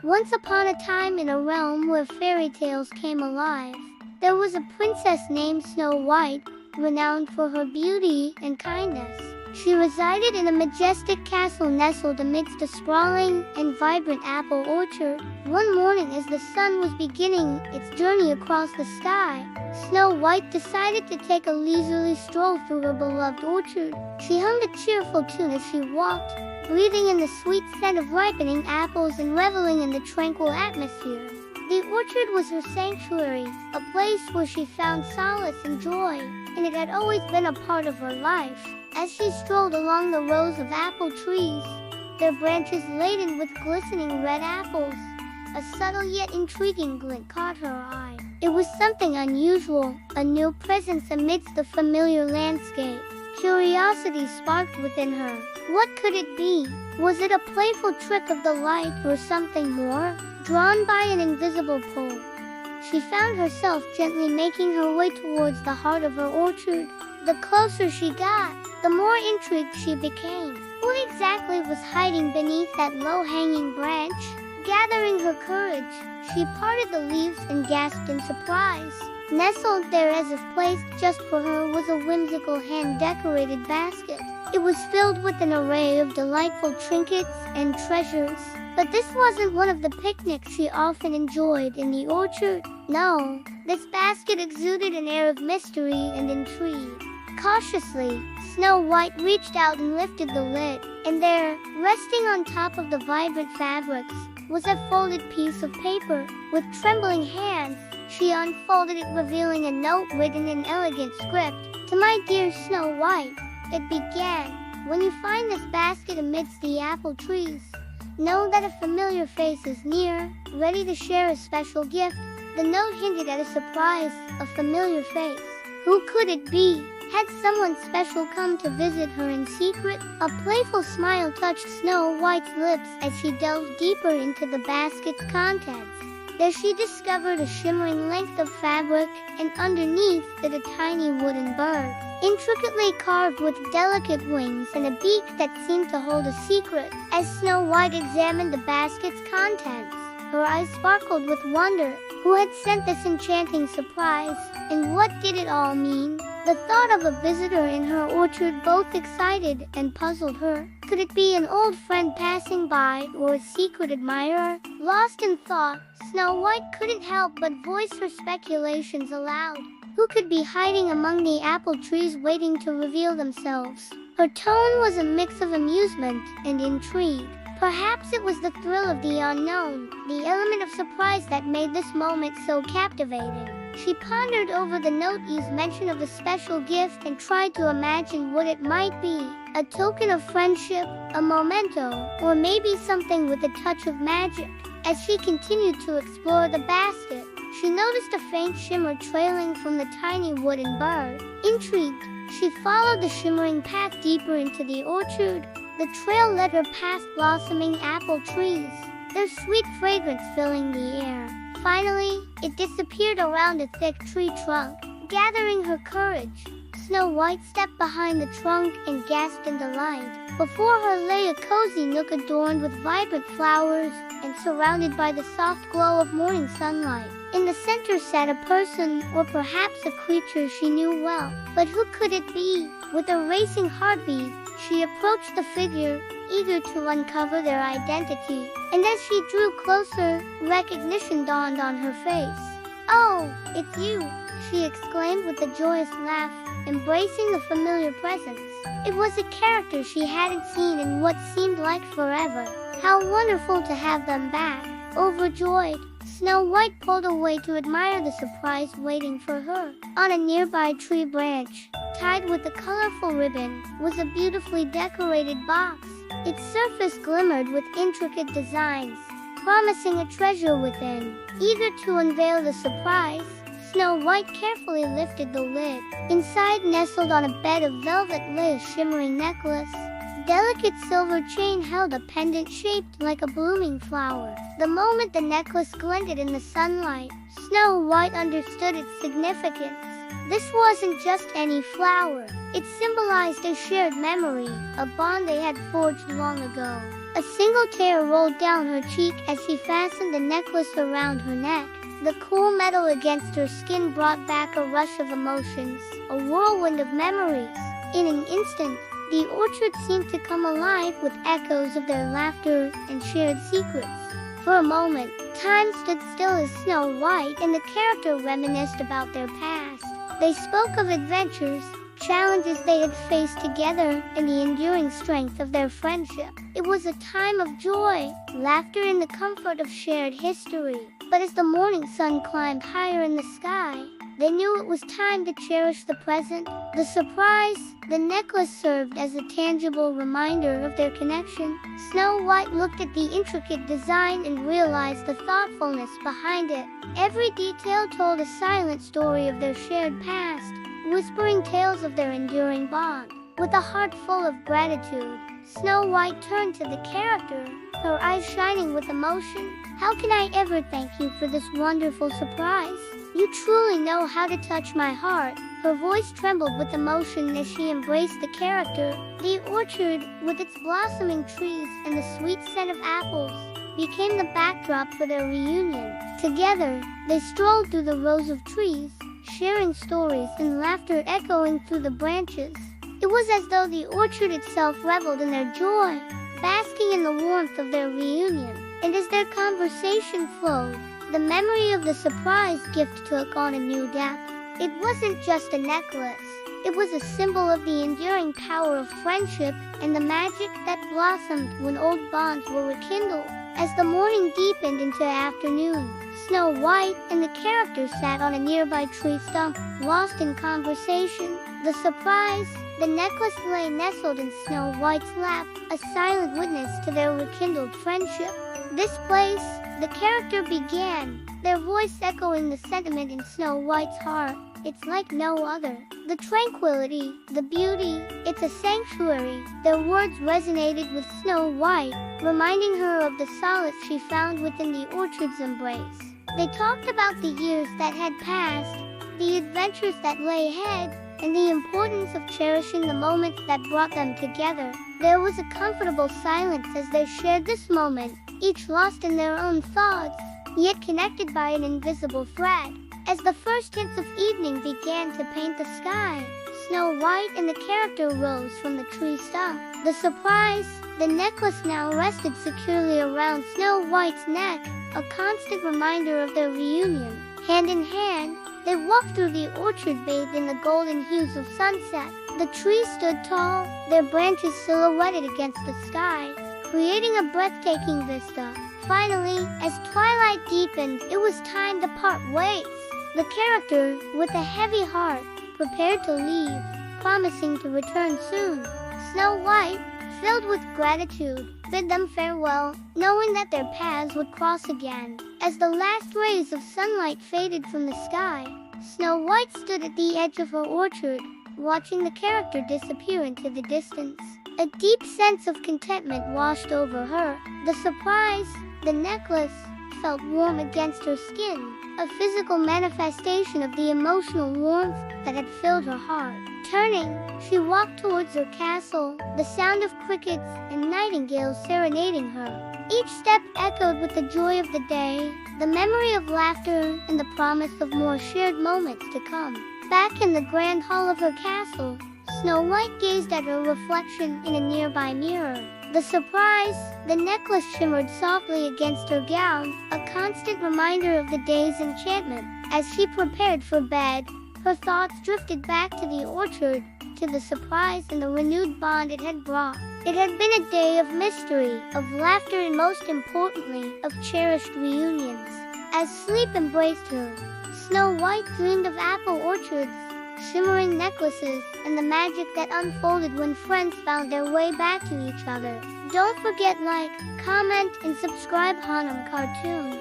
Once upon a time, in a realm where fairy tales came alive, there was a princess named Snow White, renowned for her beauty and kindness. She resided in a majestic castle nestled amidst a sprawling and vibrant apple orchard. One morning, as the sun was beginning its journey across the sky, Snow White decided to take a leisurely stroll through her beloved orchard. She hummed a cheerful tune as she walked, breathing in the sweet scent of ripening apples and reveling in the tranquil atmosphere. The orchard was her sanctuary, a place where she found solace and joy, and it had always been a part of her life. As she strolled along the rows of apple trees, their branches laden with glistening red apples, a subtle yet intriguing glint caught her eye. It was something unusual, a new presence amidst the familiar landscape. Curiosity sparked within her. What could it be? Was it a playful trick of the light or something more? Drawn by an invisible pull, she found herself gently making her way towards the heart of her orchard. The closer she got, the more intrigued she became. What exactly was hiding beneath that low-hanging branch? Gathering her courage, she parted the leaves and gasped in surprise. Nestled there as if placed just for her was a whimsical hand-decorated basket. It was filled with an array of delightful trinkets and treasures. But this wasn't one of the picnics she often enjoyed in the orchard. No, this basket exuded an air of mystery and intrigue. Cautiously, Snow White reached out and lifted the lid, and there, resting on top of the vibrant fabrics, was a folded piece of paper. With trembling hands, she unfolded it, revealing a note written in elegant script. "To my dear Snow White," it began, "when you find this basket amidst the apple trees, know that a familiar face is near, ready to share a special gift." The note hinted at a surprise, a familiar face. Who could it be? Had someone special come to visit her in secret? A playful smile touched Snow White's lips as she delved deeper into the basket's contents. There she discovered a shimmering length of fabric, and underneath it a tiny wooden bird, intricately carved with delicate wings and a beak that seemed to hold a secret. As Snow White examined the basket's contents, her eyes sparkled with wonder. Who had sent this enchanting surprise, and what did it all mean? The thought of a visitor in her orchard both excited and puzzled her. Could it be an old friend passing by, or a secret admirer? Lost in thought, Snow White couldn't help but voice her speculations aloud. Who could be hiding among the apple trees waiting to reveal themselves? Her tone was a mix of amusement and intrigue. Perhaps it was the thrill of the unknown, the element of surprise that made this moment so captivating. She pondered over the note's mention of a special gift and tried to imagine what it might be. A token of friendship, a memento, or maybe something with a touch of magic. As she continued to explore the basket, she noticed a faint shimmer trailing from the tiny wooden bird. Intrigued, she followed the shimmering path deeper into the orchard. The trail led her past blossoming apple trees, their sweet fragrance filling the air. Finally, it disappeared around a thick tree trunk. Gathering her courage, Snow White stepped behind the trunk and gasped in delight. Before her lay a cozy nook adorned with vibrant flowers and surrounded by the soft glow of morning sunlight. In the center sat a person, or perhaps a creature she knew well. But who could it be? With a racing heartbeat, she approached the figure, eager to uncover their identity. And as she drew closer, recognition dawned on her face. "Oh, it's you!" she exclaimed with a joyous laugh, embracing the familiar presence. It was a character she hadn't seen in what seemed like forever. How wonderful to have them back! Overjoyed, Snow White pulled away to admire the surprise waiting for her. On a nearby tree branch, tied with a colorful ribbon, was a beautifully decorated box. Its surface glimmered with intricate designs, promising a treasure within. Eager to unveil the surprise, Snow White carefully lifted the lid. Inside, nestled on a bed of velvet, lay a shimmering necklace. Delicate silver chain held a pendant shaped like a blooming flower. The moment the necklace glinted in the sunlight, Snow White understood its significance. This wasn't just any flower. It symbolized a shared memory, a bond they had forged long ago. A single tear rolled down her cheek as she fastened the necklace around her neck. The cool metal against her skin brought back a rush of emotions, a whirlwind of memories. In an instant, the orchard seemed to come alive with echoes of their laughter and shared secrets. For a moment, time stood still as Snow White and the character reminisced about their past. They spoke of adventures, challenges they had faced together, and the enduring strength of their friendship. It was a time of joy, laughter, and the comfort of shared history. But as the morning sun climbed higher in the sky, they knew it was time to cherish the present. The surprise, the necklace served as a tangible reminder of their connection. Snow White looked at the intricate design and realized the thoughtfulness behind it. Every detail told a silent story of their shared past, whispering tales of their enduring bond. With a heart full of gratitude, Snow White turned to the character, her eyes shining with emotion. "How can I ever thank you for this wonderful surprise? You truly know how to touch my heart." Her voice trembled with emotion as she embraced the character. The orchard, with its blossoming trees and the sweet scent of apples, became the backdrop for their reunion. Together, they strolled through the rows of trees, sharing stories and laughter echoing through the branches. It was as though the orchard itself reveled in their joy, basking in the warmth of their reunion. And as their conversation flowed, the memory of the surprise gift took on a new depth. It wasn't just a necklace. It was a symbol of the enduring power of friendship and the magic that blossomed when old bonds were rekindled. As the morning deepened into afternoon, Snow White and the characters sat on a nearby tree stump, lost in conversation. The surprise, the necklace lay nestled in Snow White's lap, a silent witness to their rekindled friendship. "This place," the character began, their voice echoing the sentiment in Snow White's heart. "It's like no other. The tranquility, the beauty, it's a sanctuary." Their words resonated with Snow White, reminding her of the solace she found within the orchard's embrace. They talked about the years that had passed, the adventures that lay ahead, and the importance of cherishing the moments that brought them together. There was a comfortable silence as they shared this moment, each lost in their own thoughts, yet connected by an invisible thread. As the first hints of evening began to paint the sky, Snow White and the character rose from the tree stump. The surprise, the necklace now rested securely around Snow White's neck, a constant reminder of their reunion. Hand in hand, they walked through the orchard bathed in the golden hues of sunset. The trees stood tall, their branches silhouetted against the sky, creating a breathtaking vista. Finally, as twilight deepened, it was time to part ways. The character, with a heavy heart, prepared to leave, promising to return soon. Snow White, filled with gratitude, bid them farewell, knowing that their paths would cross again. As the last rays of sunlight faded from the sky, Snow White stood at the edge of her orchard, watching the character disappear into the distance. A deep sense of contentment washed over her. The surprise, the necklace, felt warm against her skin, a physical manifestation of the emotional warmth that had filled her heart. Turning, she walked towards her castle, the sound of crickets and nightingales serenading her. Each step echoed with the joy of the day, the memory of laughter, and the promise of more shared moments to come. Back in the grand hall of her castle, Snow White gazed at her reflection in a nearby mirror. The surprise, the necklace shimmered softly against her gown, a constant reminder of the day's enchantment. As she prepared for bed, her thoughts drifted back to the orchard, to the surprise and the renewed bond it had brought. It had been a day of mystery, of laughter, and most importantly, of cherished reunions. As sleep embraced her, Snow White dreamed of apple orchards, shimmering necklaces, and the magic that unfolded when friends found their way back to each other. Don't forget like, comment, and subscribe Hanum Cartoon.